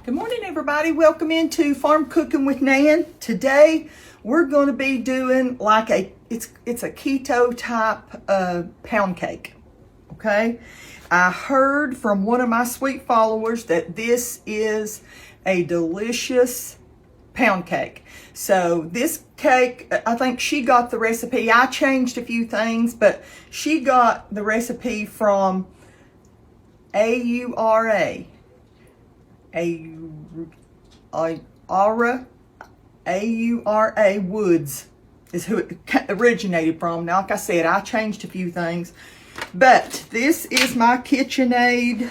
Good morning, everybody. Welcome into Farm Cooking with Nan. Today we're going to be doing like it's a keto type pound cake. Okay, I heard from one of my sweet followers that this is a delicious pound cake. So this cake, I think she got the recipe. I changed a few things, but she got the recipe from Aura Woods is who it originated from. Now, like I said, I changed a few things, but this is my KitchenAid,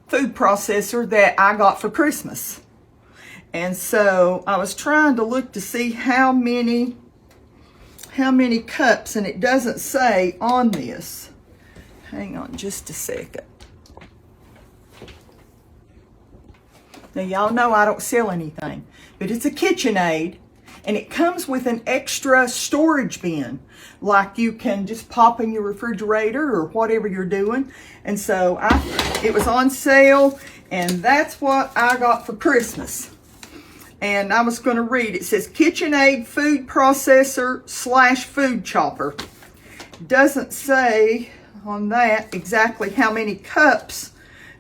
food processor that I got for Christmas. And so I was trying to look to see how many cups, and it doesn't say on this. Hang on just a second. Now, y'all know I don't sell anything, but it's a KitchenAid, and it comes with an extra storage bin, like you can just pop in your refrigerator or whatever you're doing. And so it was on sale, and that's what I got for Christmas. And I was going to read. It says KitchenAid food processor / food chopper. Doesn't say on that exactly how many cups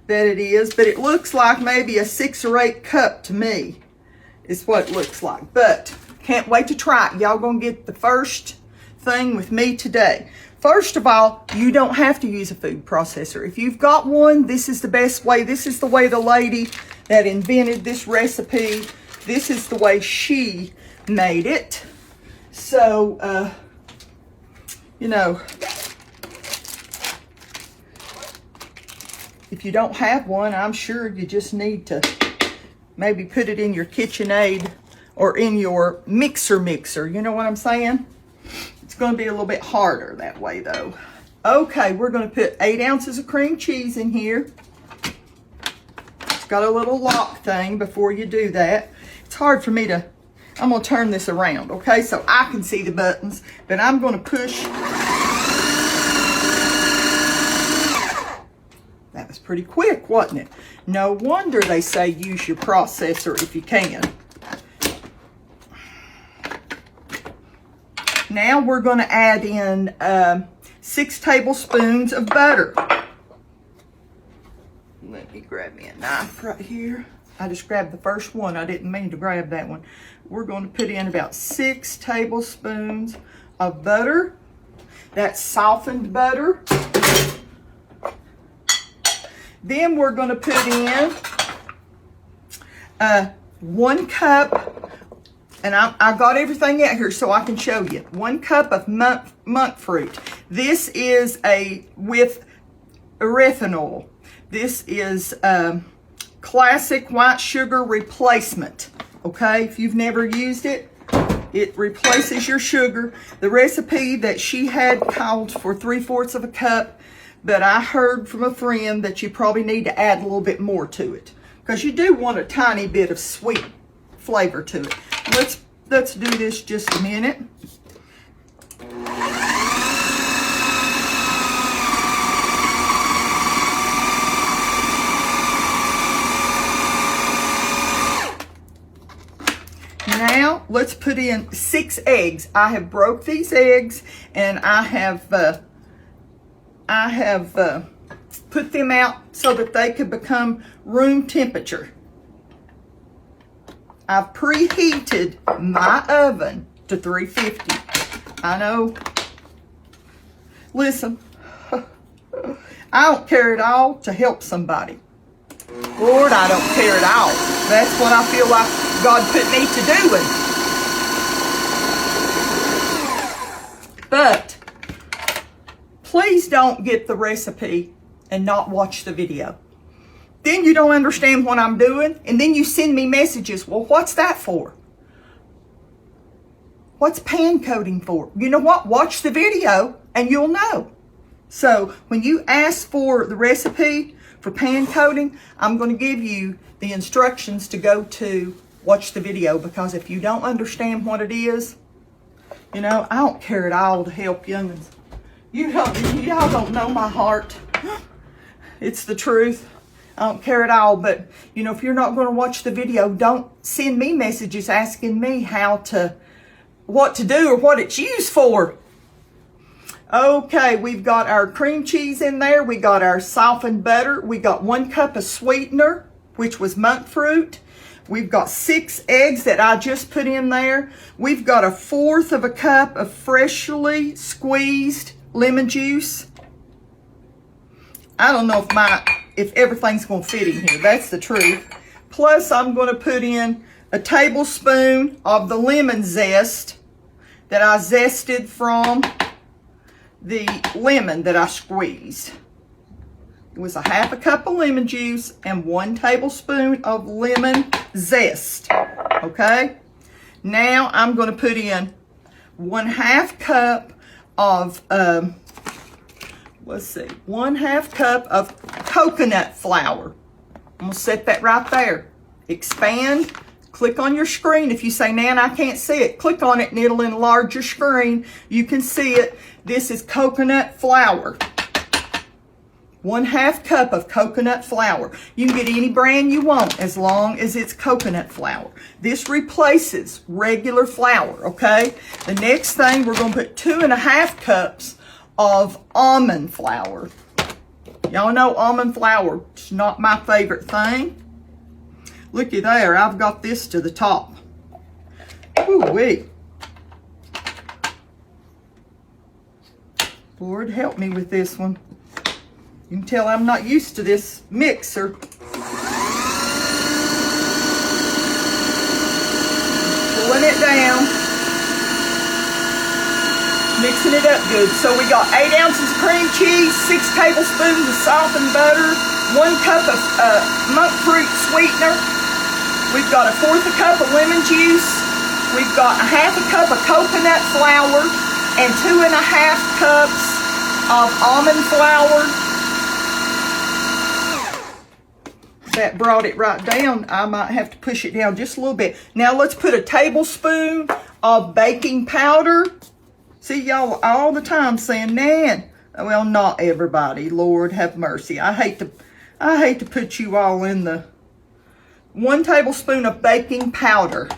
that it is, but it looks like maybe a 6 or 8 cup to me is what it looks like. But can't wait to try it. Y'all gonna get the first thing with me today. First of all, you don't have to use a food processor. If you've got one, this is the best way. This is the way the lady that invented this recipe, this is the way she made it. So you know, if you don't have one, I'm sure you just need to maybe put it in your KitchenAid or in your mixer. You know what I'm saying? It's going to be a little bit harder that way, though. Okay, we're going to put 8 ounces of cream cheese in here. It's got a little lock thing before you do that. It's hard for me to... I'm going to turn this around, okay, so I can see the buttons, but I'm going to push... That was pretty quick, wasn't it? No wonder they say use your processor if you can. Now we're going to add in 6 tablespoons of butter. Let me grab me a knife right here. I just grabbed the first one. I didn't mean to grab that one. We're going to put in about 6 tablespoons of butter. That's softened butter. Then we're going to put in 1 cup, and I got everything out here so I can show you. 1 cup of monk fruit. This is with erythritol. This is classic white sugar replacement. Okay, if you've never used it, it replaces your sugar. The recipe that she had called for 3/4 of a cup. But I heard from a friend that you probably need to add a little bit more to it, because you do want a tiny bit of sweet flavor to it. Let's do this just a minute. Now let's put in 6 eggs. I have broke these eggs, and I have put them out so that they could become room temperature. I've preheated my oven to 350. I know. Listen, I don't care at all to help somebody. Lord, I don't care at all. That's what I feel like God put me to doing. But please don't get the recipe and not watch the video. Then you don't understand what I'm doing, and then you send me messages. Well, what's that for? What's pan coating for? You know what? Watch the video and you'll know. So when you ask for the recipe for pan coating, I'm going to give you the instructions to go to watch the video, because if you don't understand what it is, you know, I don't care at all to help young'uns. Y'all don't know my heart. It's the truth. I don't care at all, but you know, if you're not going to watch the video, don't send me messages asking me what to do or what it's used for. Okay, we've got our cream cheese in there. We got our softened butter. We got 1 cup of sweetener, which was monk fruit. We've got 6 eggs that I just put in there. We've got 1/4 of a cup of freshly squeezed lemon juice. I don't know if everything's going to fit in here. That's the truth. Plus, I'm going to put in a tablespoon of the lemon zest that I zested from the lemon that I squeezed. It was 1/2 cup of lemon juice and 1 tablespoon of lemon zest. Okay? Now, I'm going to put in 1/2 cup of 1/2 cup of coconut flour. I'm going to set that right there. Expand. Click on your screen. If you say, Nan, I can't see it, click on it and it'll enlarge your screen. You can see it. This is coconut flour. 1/2 cup of coconut flour. You can get any brand you want as long as it's coconut flour. This replaces regular flour, okay? The next thing, we're going to put 2.5 cups of almond flour. Y'all know almond flour is not my favorite thing. Looky there, I've got this to the top. Ooh-wee. Lord help me with this one. You can tell I'm not used to this mixer. Pulling it down. Mixing it up good. So we got 8 ounces cream cheese, 6 tablespoons of softened butter, 1 cup of monk fruit sweetener. We've got 1/4 cup of lemon juice. We've got 1/2 cup of coconut flour and 2.5 cups of almond flour. That brought it right down. I might have to push it down just a little bit. Now let's put a tablespoon of baking powder. See, y'all all the time saying, Nan. Well, not everybody. Lord have mercy. I hate to put you all in the 1 tablespoon of baking powder.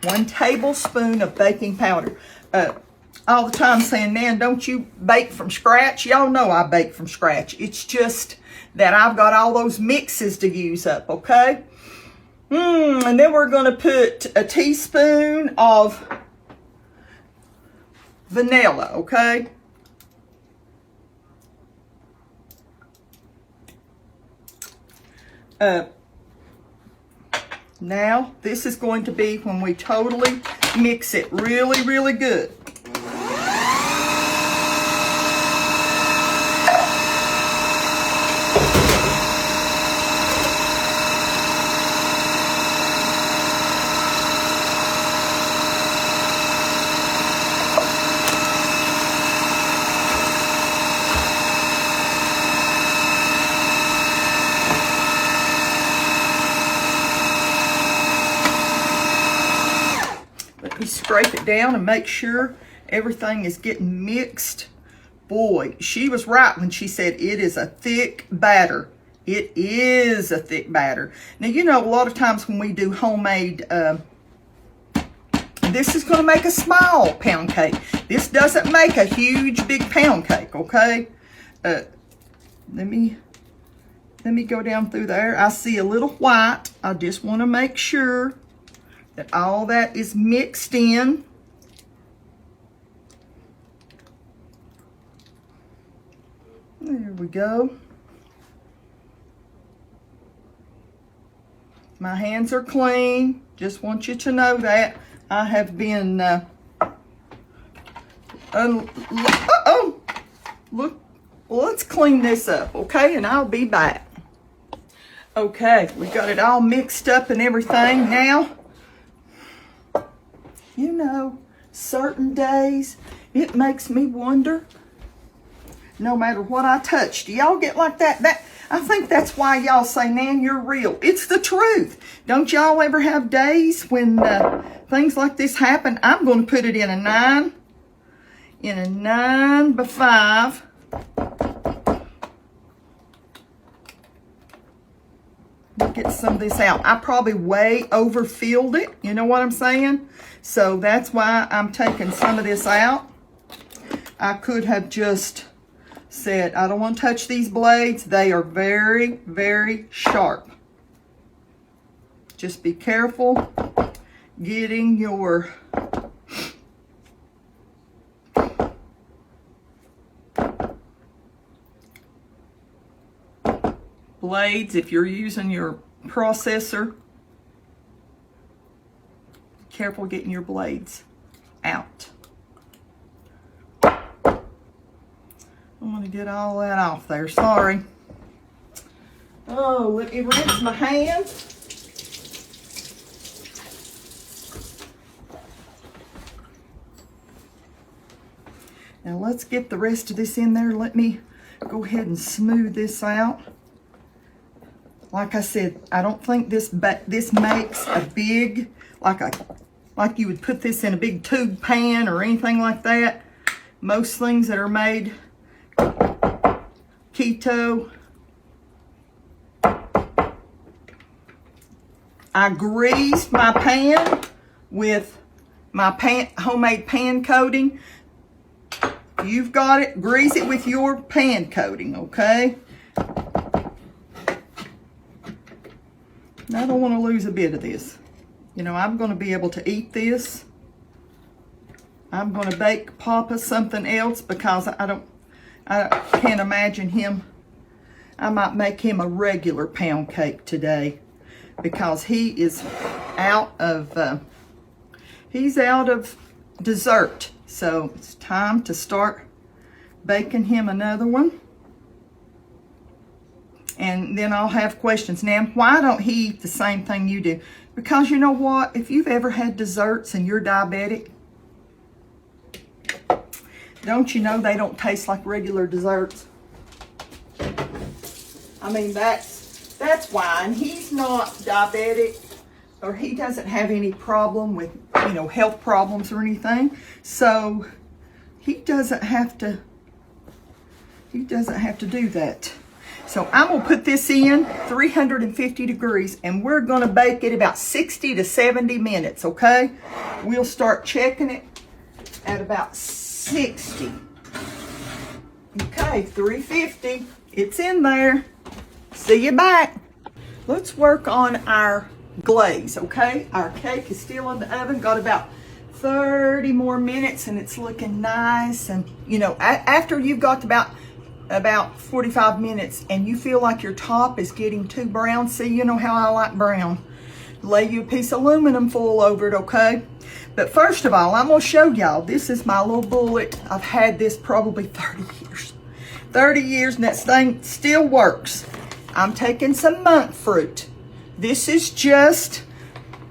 1 tablespoon of baking powder. All the time saying, Nan, don't you bake from scratch? Y'all know I bake from scratch. It's just that I've got all those mixes to use up, okay? And then we're going to put a teaspoon of vanilla, okay? Now, this is going to be when we totally mix it really, really good. Scrape it down and make sure everything is getting mixed. Boy, she was right when she said it is a thick batter. It is a thick batter. Now, you know, a lot of times when we do homemade, this is going to make a small pound cake. This doesn't make a huge, big pound cake, okay? Let me go down through there. I see a little white. I just want to make sure that all that is mixed in. There we go. My hands are clean. Just want you to know that. I have been, look, let's clean this up, okay? And I'll be back. Okay, we got it all mixed up and everything now. You know, certain days, it makes me wonder, no matter what I touch. Do y'all get like that? I think that's why y'all say, Nan, you're real. It's the truth. Don't y'all ever have days when things like this happen? I'm going to put it in a 9 by 5. get some of this out. I probably way overfilled it, you know what I'm saying? So that's why I'm taking some of this out. I could have just said, I don't want to touch these blades. They are very, very sharp. Just be careful getting your blades, if you're using your processor, careful getting your blades out. I'm going to get all that off there, sorry. Oh, let me rinse my hands. Now let's get the rest of this in there. Let me go ahead and smooth this out. Like I said, I don't think this makes a big, like you would put this in a big tube pan or anything like that. Most things that are made keto, I greased my pan with my homemade pan coating. You've got it, grease it with your pan coating, okay? I don't want to lose a bit of this. You know, I'm going to be able to eat this. I'm going to bake Papa something else because I can't imagine him. I might make him a regular pound cake today because he is out of dessert. So it's time to start baking him another one. And then I'll have questions. Now, why don't he eat the same thing you do? Because you know what? If you've ever had desserts and you're diabetic, don't you know they don't taste like regular desserts? I mean, that's why. And he's not diabetic, or he doesn't have any problem with, you know, health problems or anything. So he doesn't have to do that. So I'm going to put this in 350 degrees and we're going to bake it about 60 to 70 minutes, okay? We'll start checking it at about 60. Okay, 350. It's in there. See you back. Let's work on our glaze, okay? Our cake is still in the oven. Got about 30 more minutes and it's looking nice. And, you know, after you've got about 45 minutes and you feel like your top is getting too brown, see, you know how I like brown, lay you a piece of aluminum foil over it, okay? But first of all, I'm going to show y'all, this is my little bullet. I've had this probably 30 years. 30 years and that thing still works. I'm taking some monk fruit. This is just,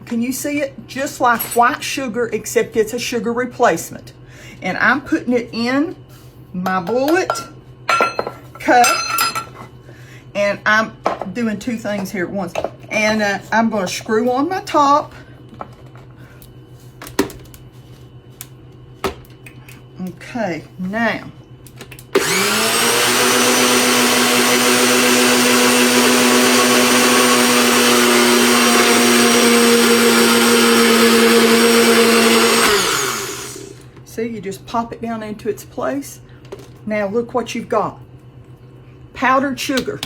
can you see it? Just like white sugar, except it's a sugar replacement. And I'm putting it in my bullet cup, and I'm doing two things here at once. And I'm going to screw on my top. Okay, now. See, you just pop it down into its place. Now look what you've got. Powdered sugar.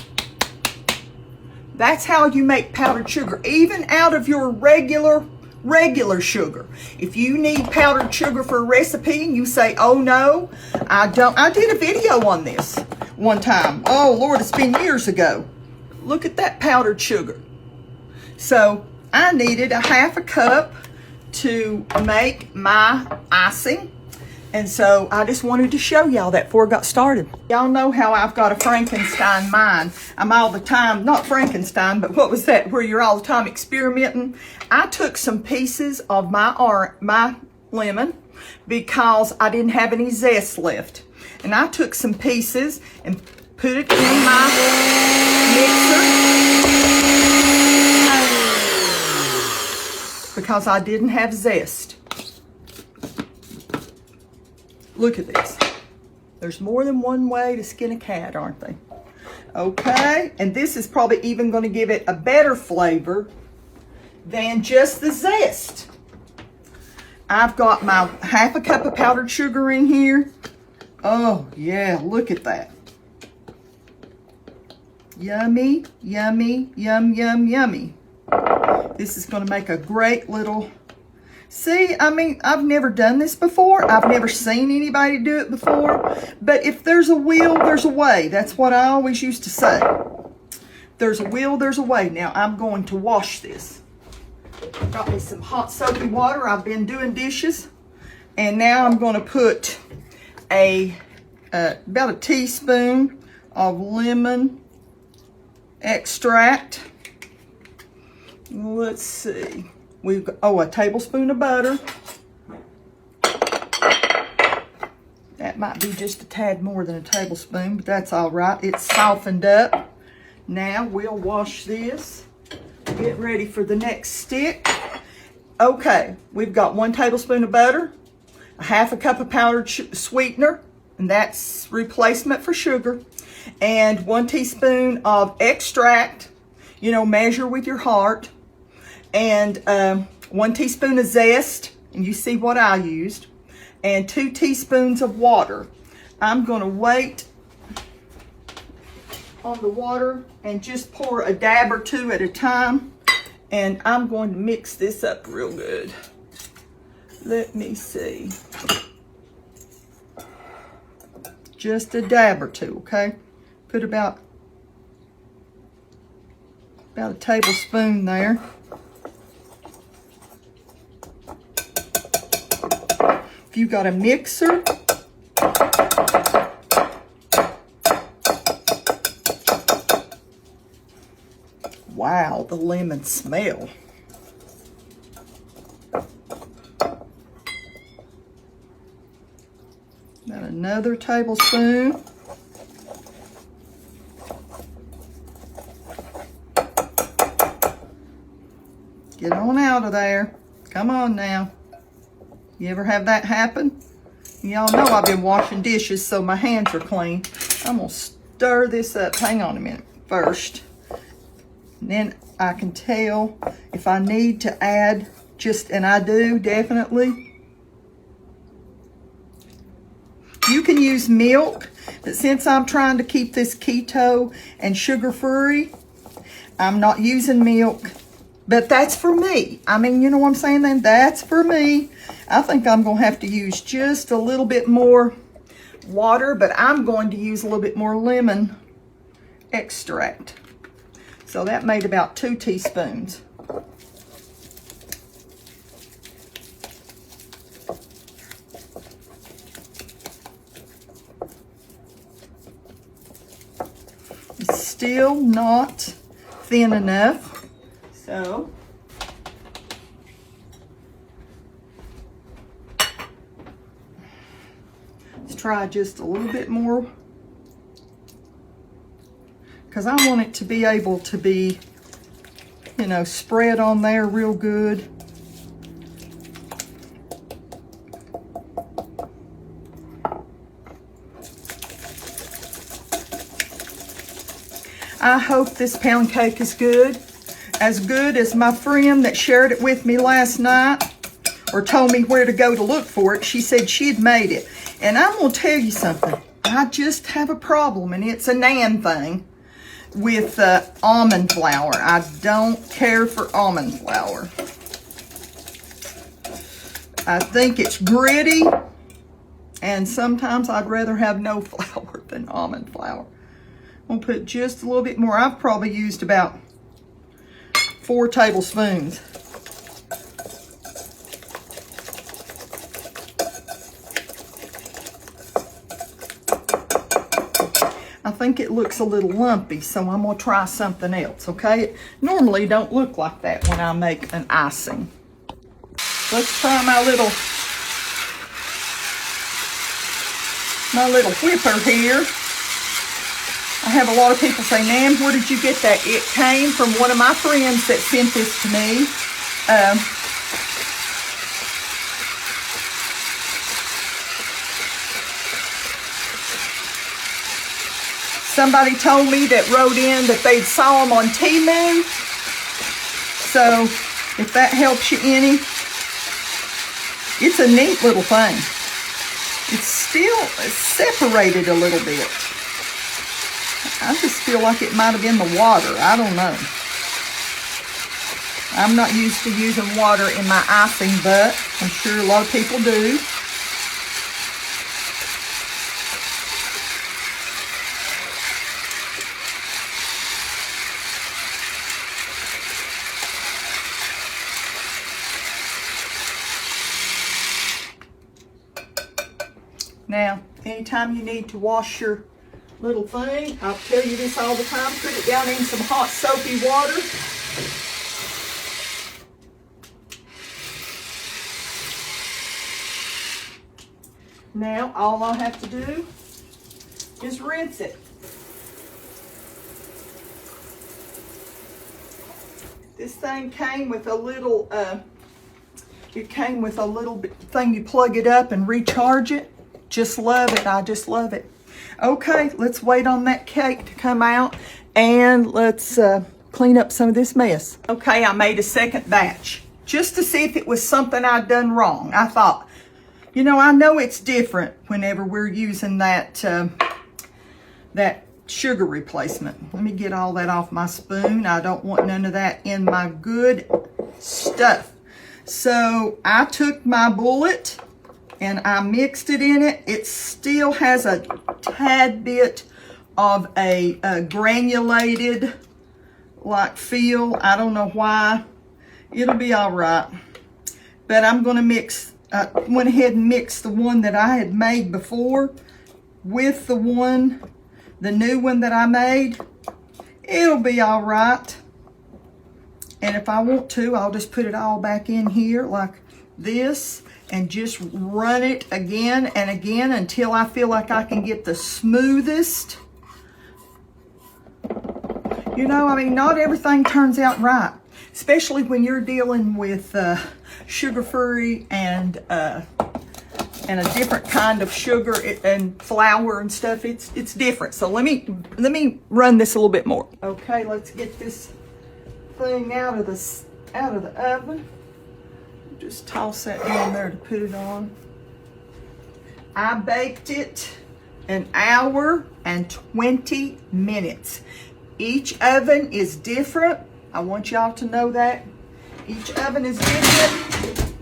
That's how you make powdered sugar, even out of your regular sugar. If you need powdered sugar for a recipe and you say, oh no, I don't. I did a video on this one time. Oh Lord, it's been years ago. Look at that powdered sugar. So I needed a half a cup to make my icing. And so I just wanted to show y'all that before I got started. Y'all know how I've got a Frankenstein mind. I'm all the time, not Frankenstein, but what was that, where you're all the time experimenting? I took some pieces of my lemon because I didn't have any zest left. And I took some pieces and put it in my mixer because I didn't have zest. Look at this. There's more than one way to skin a cat, aren't they? Okay, and this is probably even going to give it a better flavor than just the zest. I've got my half a cup of powdered sugar in here. Oh yeah, look at that. Yummy, yummy, yum, yum, yummy. This is going to make a great little... See, I mean, I've never done this before. I've never seen anybody do it before. But if there's a will, there's a way. That's what I always used to say. There's a will, there's a way. Now, I'm going to wash this. Got me some hot soapy water. I've been doing dishes. And now I'm going to put about a teaspoon of lemon extract. Let's see. We've got, a tablespoon of butter. That might be just a tad more than a tablespoon, but that's all right. It's softened up. Now we'll wash this. Get ready for the next stick. Okay, we've got 1 tablespoon of butter, a half a cup of powdered sweetener, and that's replacement for sugar, and 1 teaspoon of extract, measure with your heart, and 1 teaspoon of zest, and you see what I used, and 2 teaspoons of water. I'm going to wait on the water and just pour a dab or 2 at a time, and I'm going to mix this up real good. Let me see. Just a dab or 2, okay? Put about a tablespoon there. If you've got a mixer, wow, the lemon smell. About another tablespoon. Get on out of there. Come on now. You ever have that happen? Y'all know I've been washing dishes, so my hands are clean. I'm gonna stir this up. Hang on a minute first. And then I can tell if I need to add and I do, definitely. You can use milk, but since I'm trying to keep this keto and sugar-free, I'm not using milk. But that's for me. I mean, you know what I'm saying then? That's for me. I think I'm going to have to use just a little bit more water, but I'm going to use a little bit more lemon extract. So that made about 2 teaspoons. It's still not thin enough. So, let's try just a little bit more, because I want it to be able to be, spread on there real good. I hope this pound cake is good. As good as my friend that shared it with me last night, or told me where to go to look for it. She said she'd made it. And I'm going to tell you something. I just have a problem, and it's a Nan thing, with almond flour. I don't care for almond flour. I think it's gritty, and sometimes I'd rather have no flour than almond flour. I'm going to put just a little bit more. I've probably used about 4 tablespoons. I think it looks a little lumpy, so I'm going to try something else, okay? It normally don't look like that when I make an icing. Let's try my little whipper here. I have a lot of people say, Nan, where did you get that? It came from one of my friends that sent this to me. somebody told me that wrote in that they saw them on Temu. So if that helps you any, it's a neat little thing. It's still separated a little bit. I just feel like it might have been the water. I don't know. I'm not used to using water in my icing, but I'm sure a lot of people do. Now, anytime you need to wash your little thing, I'll tell you this all the time, put it down in some hot soapy water. Now, all I have to do is rinse it. This thing came with a little, thing you plug it up and recharge it. Just love it. I just love it. Okay, let's wait on that cake to come out and let's clean up some of this mess. Okay, I made a second batch just to see if it was something I'd done wrong. I thought, you know, I know it's different whenever we're using that that sugar replacement. Let me get all that off my spoon. I don't want none of that in my good stuff. So I took my bullet and I mixed it in it. It still has a tad bit of a granulated like feel. I don't know why. It'll be all right. But I'm gonna mix, went ahead and mixed the one that I had made before with the new one that I made. It'll be all right. And if I want to, I'll just put it all back in here like this and just run it again and again until I feel like I can get the smoothest. You know, I mean, not everything turns out right, especially when you're dealing with sugar-free and a different kind of sugar and flour and stuff. It's different. So let me run this a little bit more. Okay, let's get this thing out of the oven. Just toss that down there to put it on. I baked it an hour and 20 minutes. Each oven is different. I want y'all to know that. Each oven is different.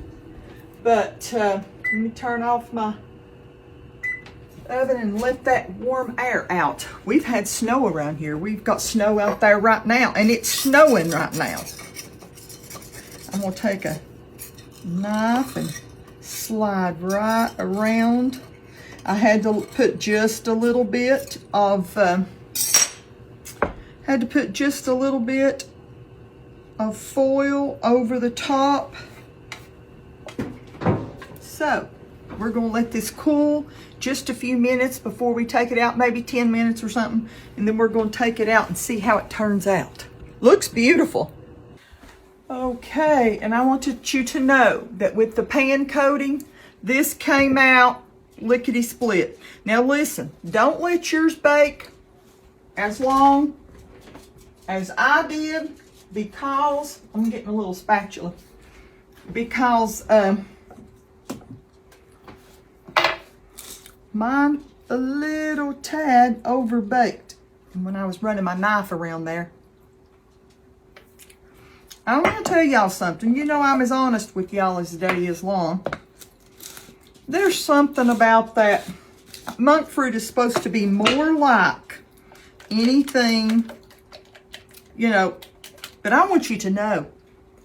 But let me turn off my oven and let that warm air out. We've had snow around here. We've got snow out there right now, and it's snowing right now. I'm gonna take a knife and slide right around. I had to put just a little bit of foil over the top. So we're gonna let this cool just a few minutes before we take it out, maybe 10 minutes or something, and then we're gonna take it out and see how it turns out. Looks beautiful. Okay, and I wanted you to know that with the pan coating, this came out lickety-split. Now listen, don't let yours bake as long as I did, because, I'm getting a little spatula, because mine a little tad overbaked when I was running my knife around there. I'm going to tell y'all something. You know I'm as honest with y'all as the day is long. There's something about that. Monk fruit is supposed to be more like anything, you know, but I want you to know,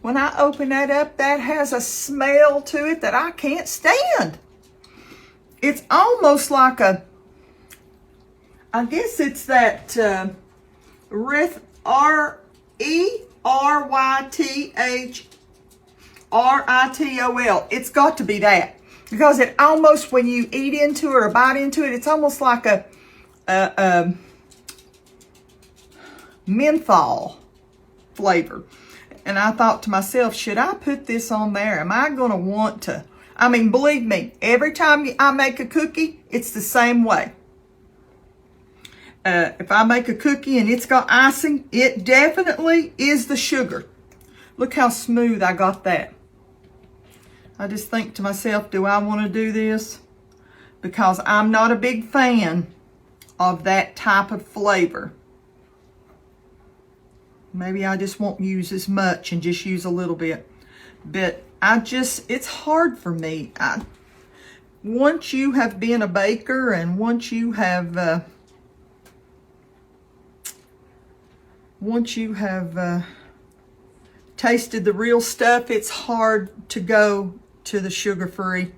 when I open that up, that has a smell to it that I can't stand. It's almost like a, I guess it's that R-E-R-Y-T-H-R-I-T-O-L. It's got to be that. Because it almost, when you eat into it or bite into it, it's almost like a menthol flavor. And I thought to myself, should I put this on there? Am I going to want to? I mean, believe me, every time I make a cookie, it's the same way. if I make a cookie and it's got icing, it definitely is the sugar. Look how smooth I got that. I just think to myself, do I want to do this? Because I'm not a big fan of that type of flavor. Maybe I just won't use as much and just use a little bit. But it's hard for me. Once you have been a baker and once you have tasted the real stuff, it's hard to go to the sugar-free.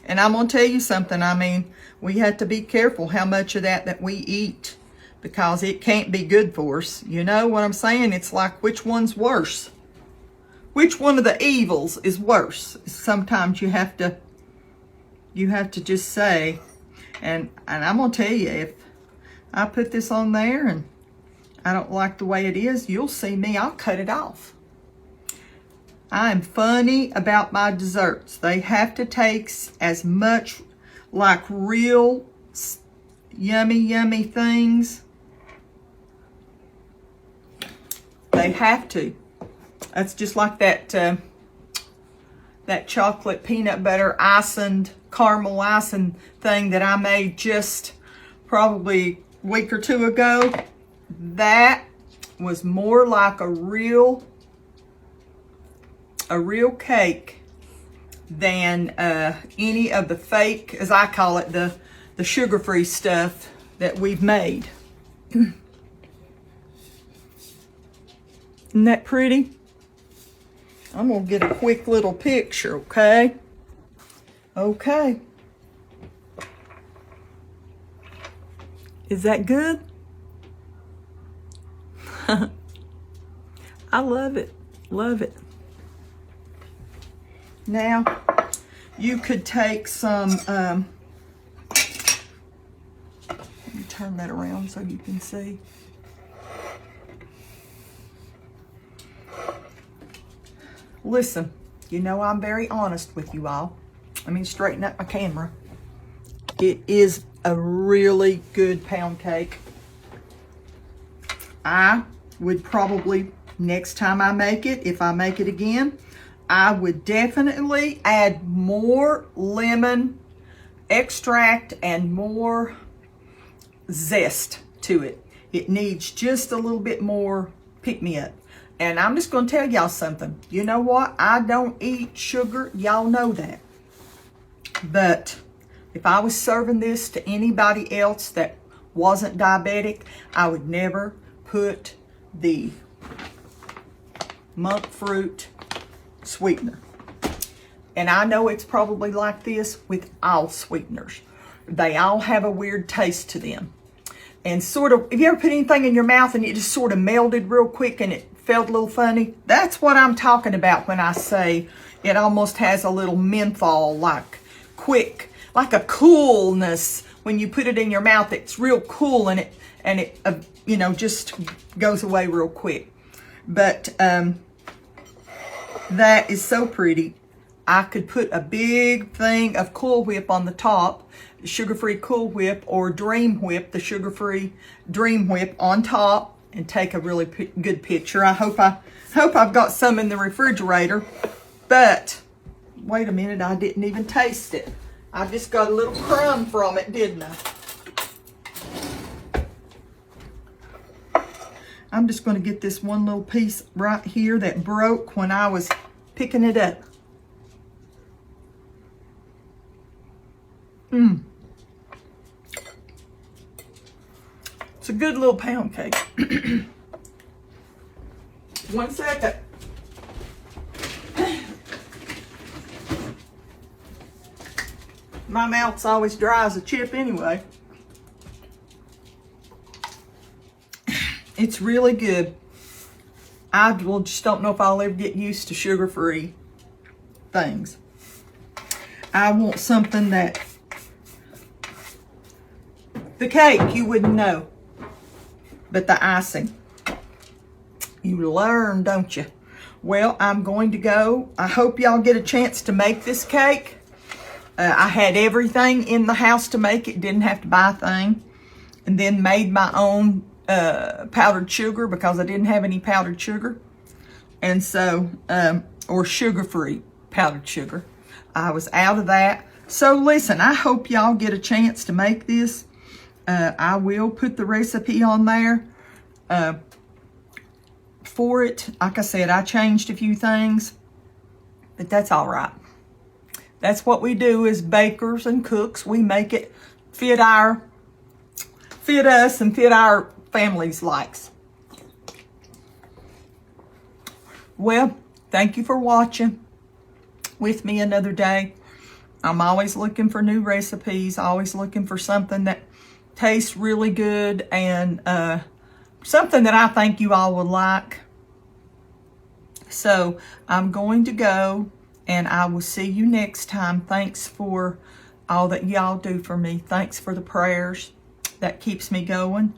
And I'm going to tell you something. I mean, we have to be careful how much of that we eat, because it can't be good for us. You know what I'm saying? It's like, which one's worse? Which one of the evils is worse? Sometimes you have to just say, and I'm going to tell you, if I put this on there and I don't like the way it is, you'll see me, I'll cut it off. I'm funny about my desserts. They have to taste as much like real yummy, yummy things. They have to. That's just like that chocolate peanut butter icing, caramel icing thing that I made just probably a week or two ago. That was more like a real cake than any of the fake, as I call it, the sugar-free stuff that we've made. Isn't that pretty? I'm gonna get a quick little picture, okay? Okay. Is that good? I love it. Love it. Now, you could take some, let me turn that around so you can see. Listen, you know I'm very honest with you all. Let me straighten up my camera. It is a really good pound cake. I would probably, next time I make it, if I make it again, I would definitely add more lemon extract and more zest to it. It needs just a little bit more pick-me-up. And I'm just going to tell y'all something. You know what? I don't eat sugar. Y'all know that. But if I was serving this to anybody else that wasn't diabetic, I would never put the monk fruit sweetener. And I know it's probably like this with all sweeteners. They all have a weird taste to them. And sort of, have you ever put anything in your mouth and it just sort of melted real quick and it felt a little funny? That's what I'm talking about when I say it almost has a little menthol, like quick, like a coolness when you put it in your mouth. It's real cool and it you know, just goes away real quick. But that is so pretty. I could put a big thing of Cool Whip on the top, sugar-free Cool Whip, or Dream Whip, the sugar-free Dream Whip on top, and take a really good picture. I hope I've got some in the refrigerator. But wait a minute, I didn't even taste it. I just got a little crumb from it, didn't I? I'm just going to get this one little piece right here that broke when I was picking it up. It's a good little pound cake. 1 second. My mouth's always dry as a chip anyway. It's really good. I just don't know if I'll ever get used to sugar-free things. I want something that the cake you wouldn't know, but the icing. You learn, don't you? Well, I'm going to go. I hope y'all get a chance to make this cake. I had everything in the house to make it. Didn't have to buy a thing. and then made my own powdered sugar because I didn't have any powdered sugar. And so, or sugar-free powdered sugar. I was out of that. So listen, I hope y'all get a chance to make this. I will put the recipe on there for it. Like I said, I changed a few things, but that's all right. That's what we do as bakers and cooks. We make it fit us and fit our family's likes. Well, thank you for watching with me another day. I'm always looking for new recipes, always looking for something that tastes really good and something that I think you all would like. So I'm going to go, and I will see you next time. Thanks for all that y'all do for me. Thanks for the prayers. That keeps me going.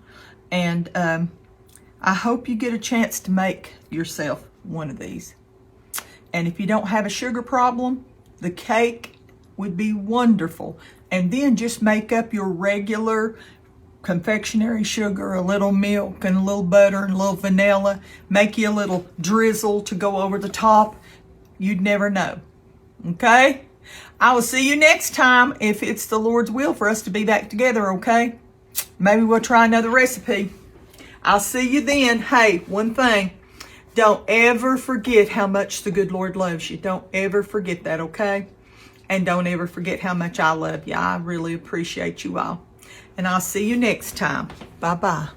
And I hope you get a chance to make yourself one of these. And if you don't have a sugar problem, the cake would be wonderful. And then just make up your regular confectionery sugar, a little milk and a little butter and a little vanilla. Make you a little drizzle to go over the top. You'd never know. Okay? I will see you next time if it's the Lord's will for us to be back together, okay? Maybe we'll try another recipe. I'll see you then. Hey, one thing. Don't ever forget how much the good Lord loves you. Don't ever forget that, okay? And don't ever forget how much I love you. I really appreciate you all. And I'll see you next time. Bye-bye.